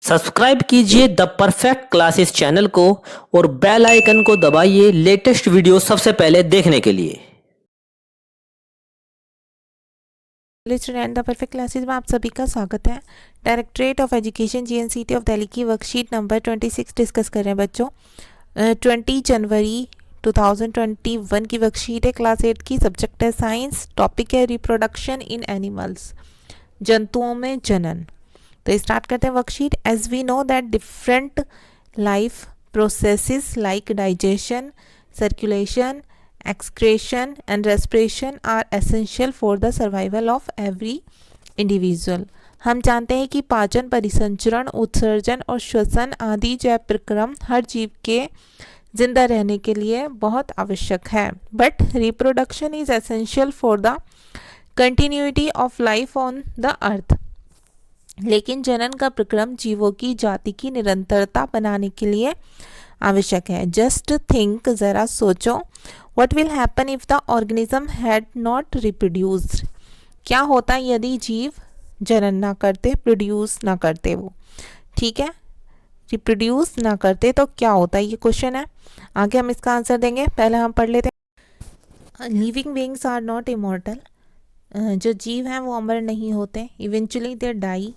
Subscribe कीजिए the perfect classes channel को और बेल आइकन को दबाइए लेटेस्ट वीडियो सबसे पहले देखने के लिए। स्टूडेंट द परफेक्ट क्लासेस में आप सभी का स्वागत है। Directorate of education GNCT of Delhi की वर्कशीट नंबर 26 डिस्कस कर रहे हैं बच्चों। 20 जनवरी 2021 की वर्कशीट है, क्लास 8 की, सब्जेक्ट है साइंस, टॉपिक है रिप्रोडक्शन इन एनिमल्स, जंतुओं में जनन। तो स्टार्ट करते हैं worksheet. As we know that different life processes like digestion, circulation, excretion and respiration are essential for the survival of every individual। हम जानते हैं कि पाचन, परिसंचरण, उत्सर्जन और श्वसन आदि जैव प्रक्रम हर जीव के जिंदा रहने के लिए बहुत आवश्यक है। But reproduction is essential for the continuity of life on the earth. लेकिन जनन का प्रक्रम जीवों की जाति की निरंतरता बनाने के लिए आवश्यक है। जस्ट थिंक, जरा सोचो, what will happen if the organism had not reproduced। क्या होता यदि जीव जनन ना करते, प्रोड्यूस ना करते, वो ठीक है, रिप्रोड्यूस ना करते तो क्या होता, ये क्वेश्चन है। आगे हम इसका आंसर देंगे, पहले हम पढ़ लेते हैं। Living beings are not immortal. जो जीव हैं वो अमर नहीं होते। Eventually they die.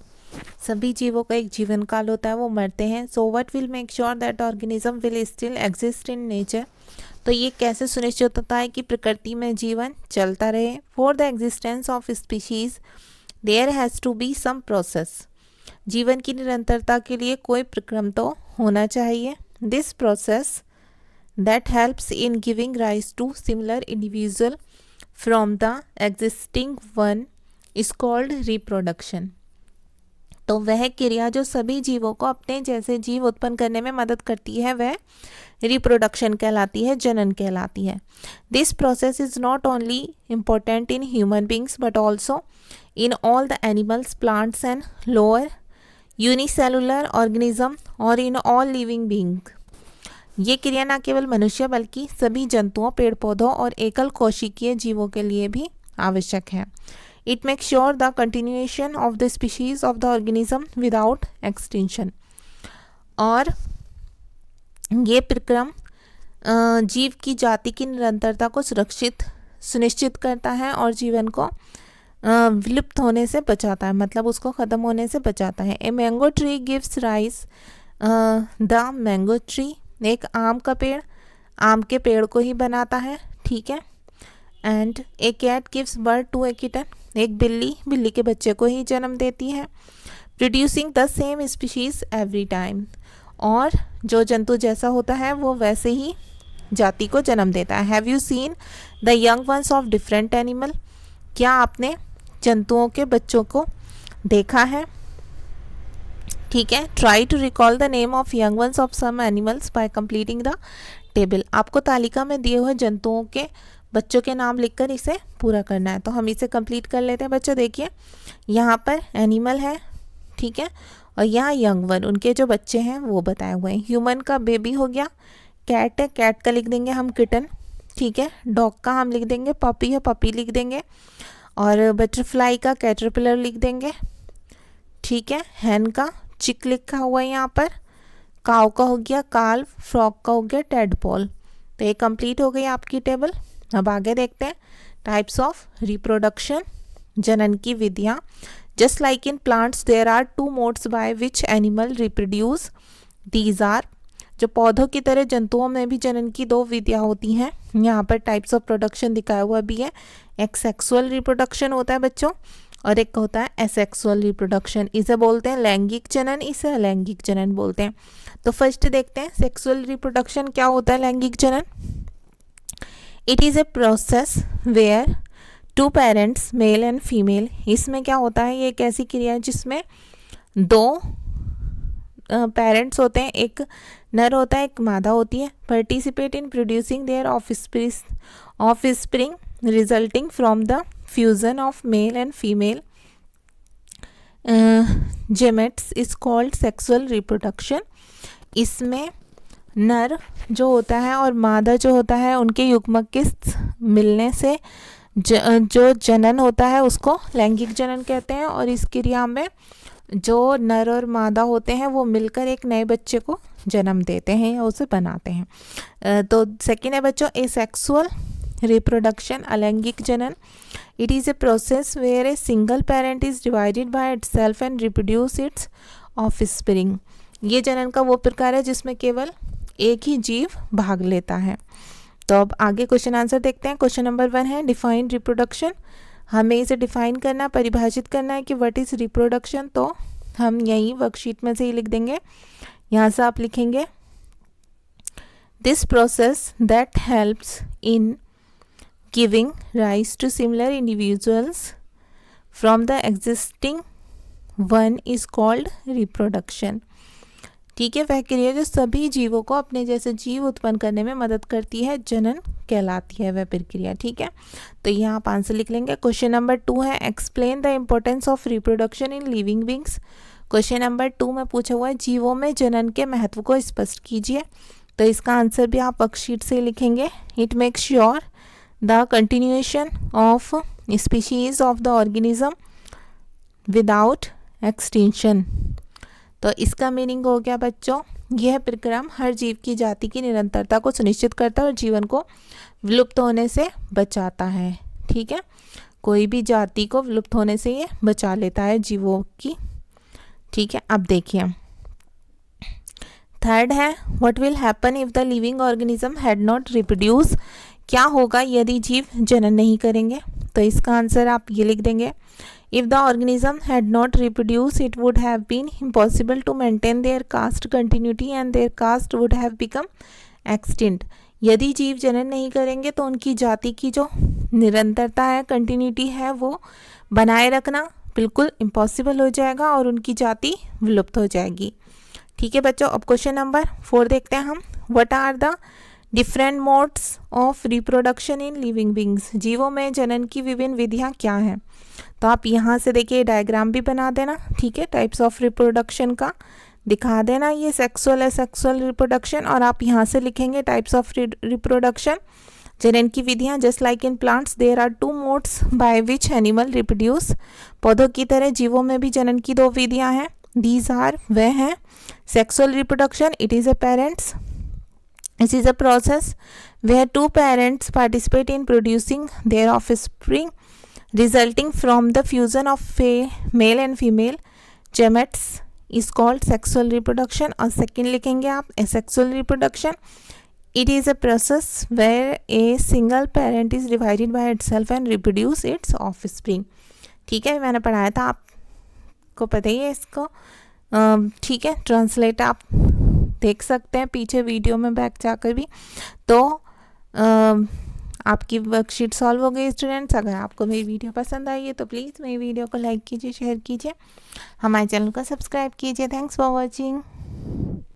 सभी जीवों का एक जीवन काल होता है, वो मरते हैं। So what will make sure that organism will still exist in nature. तो ये कैसे सुनिश्चित होता है कि प्रकृति में जीवन चलता रहे। For the existence of species there has to be some process. जीवन की निरंतरता के लिए कोई प्रक्रम तो होना चाहिए। This process that helps in giving rise to similar individual from the existing one is called reproduction. तो वह क्रिया जो सभी जीवों को अपने जैसे जीव उत्पन्न करने में मदद करती है वह रिप्रोडक्शन कहलाती है, जनन कहलाती है। This process is not only important in human beings but also in all the animals, plants and lower unicellular organism और इन ऑल लिविंग बींग। ये क्रिया न केवल मनुष्य बल्कि सभी जंतुओं, पेड़ पौधों और एकल कोशिकीय जीवों के लिए भी आवश्यक है। It makes sure the continuation of the species of the organism without extinction। और ये प्रक्रम जीव की जाति की निरंतरता को सुनिश्चित करता है और जीवन को विलुप्त होने से बचाता है, मतलब उसको ख़त्म होने से बचाता है। A mango tree gives rice the mango tree. एक आम का पेड़ आम के पेड़ को ही बनाता है, ठीक है। And a cat gives birth to a kitten. एक बिल्ली बिल्ली के बच्चे को ही जन्म देती है। Producing the same species every time. और जो जंतु जैसा होता है वो वैसे ही जाति को जन्म देता है। Have you seen the young ones of different animal. क्या आपने जंतुओं के बच्चों को देखा है, ठीक है। Try to recall the name of young ones of some animals by completing the table. आपको तालिका में दिए हुए जंतुओं के बच्चों के नाम लिखकर इसे पूरा करना है। तो हम इसे कंप्लीट कर लेते हैं बच्चों। देखिए यहाँ पर एनिमल है, ठीक है, और यहाँ यंग वन, उनके जो बच्चे हैं वो बताए हुए हैं। ह्यूमन का बेबी हो गया, कैट है, कैट का लिख देंगे हम किटन, ठीक है। डॉग का हम लिख देंगे पपी है, पपी लिख देंगे। और बटरफ्लाई का कैटरपिलर लिख देंगे, ठीक है। हैन का चिक लिखा हुआ है यहाँ पर। काव का हो गया काल्व, फ्रॉग का हो गया टेडपोल। तो ये कंप्लीट हो गई आपकी टेबल। अब आगे देखते हैं टाइप्स ऑफ रिप्रोडक्शन, जनन की विधियाँ। Just like in plants there are two modes by which animal reproduce. These are, जो पौधों की तरह जंतुओं में भी जनन की दो विधियाँ होती हैं। यहाँ पर टाइप्स ऑफ प्रोडक्शन दिखाया हुआ भी है। एक सेक्सुअल रिप्रोडक्शन होता है बच्चों और एक होता है एसेक्सुअल रिप्रोडक्शन। इसे बोलते हैं लैंगिक जनन, इसे अलैंगिक जनन बोलते हैं। तो फर्स्ट देखते हैं सेक्सुअल रिप्रोडक्शन क्या होता है, लैंगिक जनन। It is a process where two parents male and female. इसमें क्या होता है, ये एक ऐसी क्रिया है जिसमें दो पेरेंट्स होते हैं, एक नर होता है, एक मादा होती है। Participate in producing there offspring resulting from the fusion of male and female gametes is called sexual reproduction. इसमें नर जो होता है और मादा जो होता है उनके युग्मक के मिलने से जो जनन होता है उसको लैंगिक जनन कहते हैं, और इस क्रिया में जो नर और मादा होते हैं वो मिलकर एक नए बच्चे को जन्म देते हैं या उसे बनाते हैं। तो सेकेंड है बच्चों एसेक्सुअल रिप्रोडक्शन, अलैंगिक जनन। It is a process where a single parent is divided by itself and reproduce its offspring. ये जनन का वो प्रकार है जिसमें केवल एक ही जीव भाग लेता है। तो अब आगे क्वेश्चन आंसर देखते हैं। क्वेश्चन नंबर 1 है डिफाइन रिप्रोडक्शन। हमें इसे डिफाइन करना, परिभाषित करना है कि व्हाट इज़ रिप्रोडक्शन। तो हम यही वर्कशीट में से ही लिख देंगे। यहाँ से आप लिखेंगे this process that helps in giving rise to similar individuals from the existing one is called reproduction. ठीक है, वह क्रिया जो सभी जीवों को अपने जैसे जीव उत्पन्न करने में मदद करती है जनन कहलाती है वह प्रक्रिया। ठीक है, तो यहाँ आप आंसर लिख लेंगे। क्वेश्चन नंबर 2 है explain the importance of reproduction in living beings. Question number 2 में पूछा हुआ है जीवों में जनन के महत्व को स्पष्ट कीजिए। तो इसका आंसर भी आप वर्कशीट से लिखेंगे। It makes sure the continuation of species of the organism without extinction. तो इसका मीनिंग हो गया बच्चों, यह प्रक्रम हर जीव की जाति की निरंतरता को सुनिश्चित करता है और जीवन को विलुप्त होने से बचाता है। ठीक है, कोई भी जाति को विलुप्त होने से ये बचा लेता है जीवों की। ठीक है, अब देखिए थर्ड है what will happen if the living organism had not reproduce. क्या होगा यदि जीव जनन नहीं करेंगे। तो इसका आंसर आप ये लिख देंगे If the organism had not reproduced, it would have been impossible to maintain their caste continuity and their caste would have become extinct. यदि जीव जनन नहीं करेंगे तो उनकी जाति की जो निरंतरता है, कंटिन्यूटी है, वो बनाए रखना बिल्कुल इम्पॉसिबल हो जाएगा और उनकी जाति विलुप्त हो जाएगी। ठीक है बच्चों, अब क्वेश्चन नंबर 4 देखते हैं हम। What are the different modes of reproduction in living beings. जीवों में जनन की विभिन्न विधियाँ क्या हैं। तो आप यहाँ से देखिए डायग्राम भी बना देना। ठीक है, टाइप्स ऑफ रिप्रोडक्शन का दिखा देना, ये सेक्सुअल एसेक्सुअल रिप्रोडक्शन, और आप यहाँ से लिखेंगे टाइप्स ऑफ रिप्रोडक्शन, जनन की विधियाँ। Just like in plants there are 2 modes by which animal reproduce. पौधों की तरह जीवों में भी जनन की 2 विधियाँ हैं। दीज आर वह हैं sexual reproduction, it is a parents, this is a process where 2 parents participate in producing their offspring resulting from the fusion of male and female gametes is called sexual reproduction। और second लिखेंगे आप asexual reproduction, it is a process where a single parent is divided by itself and reproduce its offspring। ठीक है, मैंने पढ़ाया था, आपको पता ही है इसको। ठीक है, ट्रांसलेट आप देख सकते हैं पीछे वीडियो में बैक जाकर भी। तो आपकी वर्कशीट सॉल्व हो गई स्टूडेंट्स। अगर आपको मेरी वीडियो पसंद आई है तो प्लीज़ मेरी वीडियो को लाइक कीजिए, शेयर कीजिए, हमारे चैनल को सब्सक्राइब कीजिए। Thanks for watching.